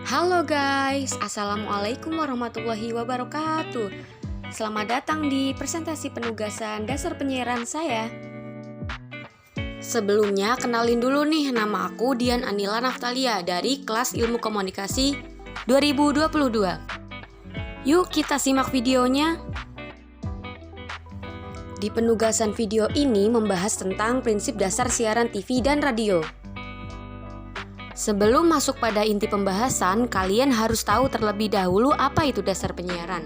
Halo guys, Assalamualaikum warahmatullahi wabarakatuh. Selamat datang di presentasi penugasan dasar penyiaran saya. Sebelumnya kenalin dulu nih, nama aku Dian Anila Naftalia dari kelas Ilmu Komunikasi 2022. Yuk kita simak videonya. Di penugasan video ini membahas tentang prinsip dasar siaran TV dan radio. Sebelum masuk pada inti pembahasan, kalian harus tahu terlebih dahulu apa itu dasar penyiaran.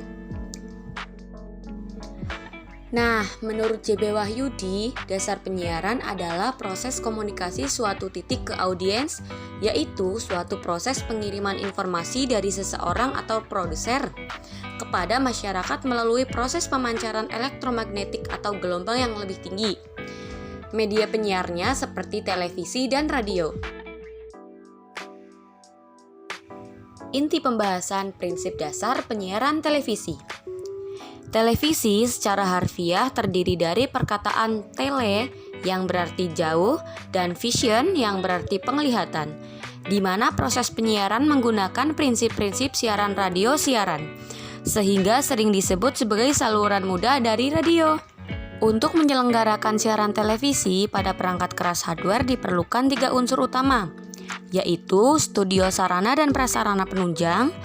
Nah, menurut JB Wahyudi, dasar penyiaran adalah proses komunikasi suatu titik ke audiens, yaitu suatu proses pengiriman informasi dari seseorang atau produser kepada masyarakat melalui proses pemancaran elektromagnetik atau gelombang yang lebih tinggi. Media penyiarnya seperti televisi dan radio. Inti pembahasan prinsip dasar penyiaran televisi. Televisi secara harfiah terdiri dari perkataan tele yang berarti jauh dan vision yang berarti penglihatan, di mana proses penyiaran menggunakan prinsip-prinsip siaran radio siaran, sehingga sering disebut sebagai saluran muda dari radio. Untuk menyelenggarakan siaran televisi pada perangkat keras hardware diperlukan 3 unsur utama, yaitu studio sarana dan prasarana penunjang,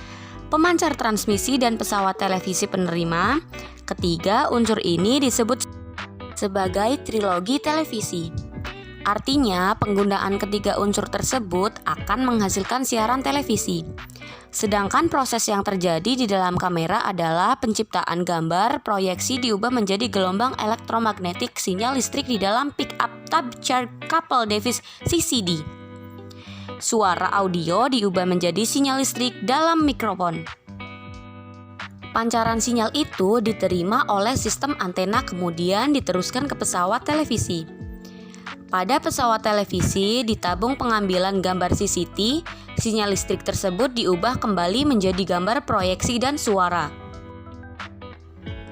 pemancar transmisi dan pesawat televisi penerima. Ketiga unsur ini disebut sebagai trilogi televisi. Artinya, penggunaan ketiga unsur tersebut akan menghasilkan siaran televisi. Sedangkan proses yang terjadi di dalam kamera adalah penciptaan gambar proyeksi diubah menjadi gelombang elektromagnetik sinyal listrik di dalam pick up tube charge couple device CCD. Suara audio diubah menjadi sinyal listrik dalam mikrofon. Pancaran sinyal itu diterima oleh sistem antena kemudian diteruskan ke pesawat televisi. Pada pesawat televisi ditabung pengambilan gambar CCD, sinyal listrik tersebut diubah kembali menjadi gambar proyeksi dan suara.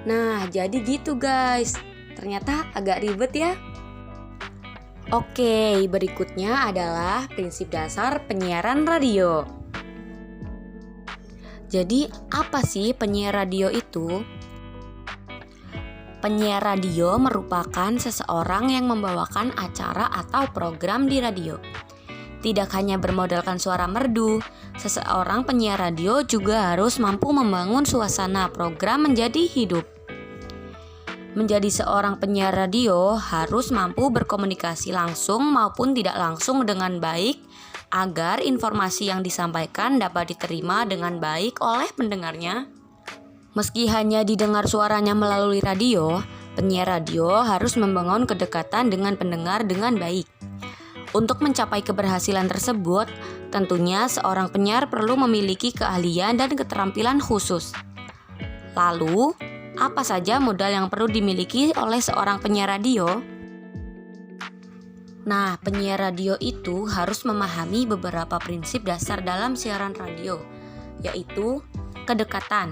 Nah, jadi gitu guys. Ternyata agak ribet ya. Oke, berikutnya adalah prinsip dasar penyiaran radio. Jadi, apa sih penyiar radio itu? Penyiar radio merupakan seseorang yang membawakan acara atau program di radio. Tidak hanya bermodalkan suara merdu, seseorang penyiar radio juga harus mampu membangun suasana program menjadi hidup. Menjadi seorang penyiar radio harus mampu berkomunikasi langsung maupun tidak langsung dengan baik agar informasi yang disampaikan dapat diterima dengan baik oleh pendengarnya. Meski hanya didengar suaranya melalui radio, penyiar radio harus membangun kedekatan dengan pendengar dengan baik. Untuk mencapai keberhasilan tersebut, tentunya seorang penyiar perlu memiliki keahlian dan keterampilan khusus. Lalu, apa saja modal yang perlu dimiliki oleh seorang penyiar radio? Nah, penyiar radio itu harus memahami beberapa prinsip dasar dalam siaran radio, yaitu kedekatan.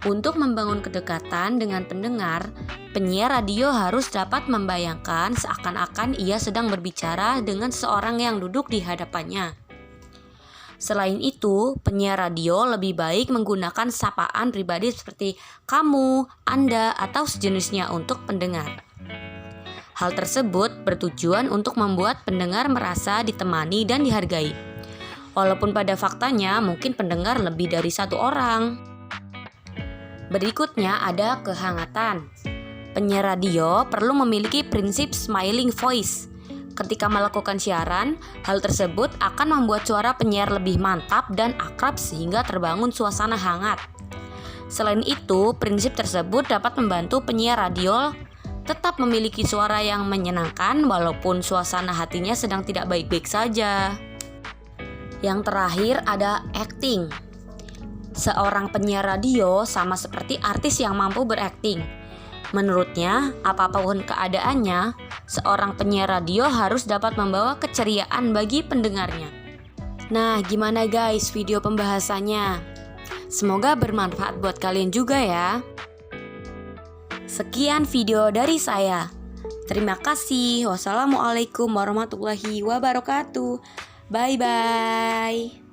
Untuk membangun kedekatan dengan pendengar, penyiar radio harus dapat membayangkan seakan-akan ia sedang berbicara dengan seorang yang duduk di hadapannya. Selain itu, penyiar radio lebih baik menggunakan sapaan pribadi seperti kamu, Anda, atau sejenisnya untuk pendengar. Hal tersebut bertujuan untuk membuat pendengar merasa ditemani dan dihargai. Walaupun pada faktanya mungkin pendengar lebih dari satu orang. Berikutnya ada kehangatan. Penyiar radio perlu memiliki prinsip smiling voice. Ketika melakukan siaran, hal tersebut akan membuat suara penyiar lebih mantap dan akrab sehingga terbangun suasana hangat. Selain itu, prinsip tersebut dapat membantu penyiar radio tetap memiliki suara yang menyenangkan walaupun suasana hatinya sedang tidak baik-baik saja. Yang terakhir ada acting. Seorang penyiar radio sama seperti artis yang mampu berakting. Menurutnya, apapun keadaannya, seorang penyiar radio harus dapat membawa keceriaan bagi pendengarnya. Nah, gimana guys video pembahasannya? Semoga bermanfaat buat kalian juga ya. Sekian video dari saya. Terima kasih. Wassalamualaikum warahmatullahi wabarakatuh. Bye-bye.